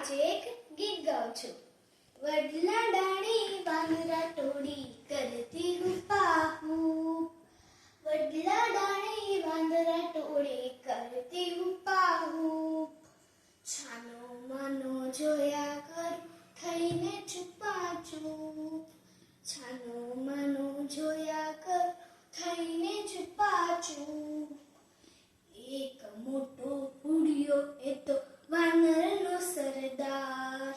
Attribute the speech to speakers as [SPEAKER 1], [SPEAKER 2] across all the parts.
[SPEAKER 1] આજે એક ગીત ગાઉં છું. વડલા ડાળી વાંદરા ટોળી કરતી હુપાહુ. વડલા ડાળી વાંદરા ટોળી કરતી હુપાહુ. છાનો માનો જોયા કરું થઈને છુપાચૂપ. છાનો માનો જોયા કરું થઈને છુપાચૂપ. એક મોટો પુડિયો એ તો વાનરનો સરદાર.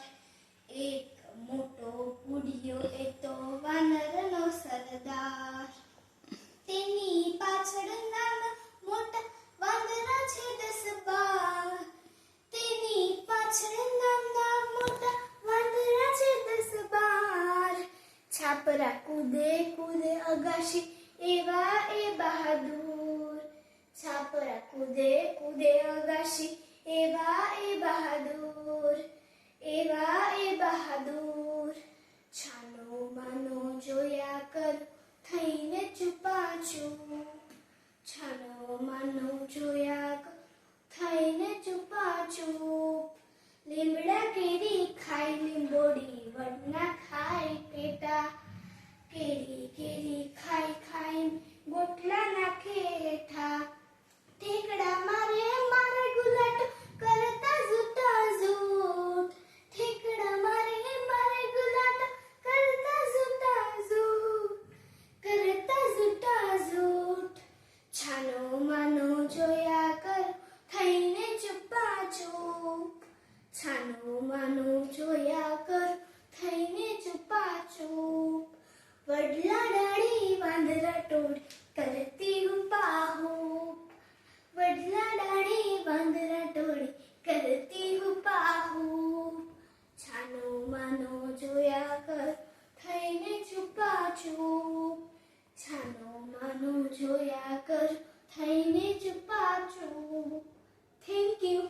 [SPEAKER 1] એક મોટો પુડિયો એ તો વાનરનો સરદાર. તેની પાછળ નાના મોટા વાંદરા છે 10-12. તેની પાછળ નાના મોટા વાંદરા છે 10-12. છાપરા કૂદે કૂદે અગાશી એવા એ બહાદુર. છાપરા કૂદે કૂદે અગાશી એવા એ બહાદુર. એવા એ બહાદુર. છાનો માનો જોયા કર થઈને છુપાચૂપ. છાનો માનો જોયા કર થઈને છુપાચૂપ. લીમડા કેરી ખાય લીંબોડી વડના ખાય પેટા. કેરી કેરી ખાઈ ખાઈ ગોટલા નાખે હેઠા. ઠેકડા મારે મારે ગુલાટ કરતા ઝૂટા ઝૂટ. ઠેકડા મારે મારે ગુલાટ કરતા ઝૂટા ઝૂટ. કરતા ઝૂટા ઝૂટ. છાનો માનો જોયા કર થઈને છુપાચૂપ. છાનો માનો જોયા કર થઈને છુપાચૂપ. વડલા ડાળી વાંદરા ટોળી કરતી હુપાહુ. વડલા ડાળી વાંદરા ટોળી કરતી હુપાહુ. છાનો માનો જોયા કર થઈને છુપાચૂપ. છાનો માનો જોયા કર થઈને છુપાચૂપ. Thank you.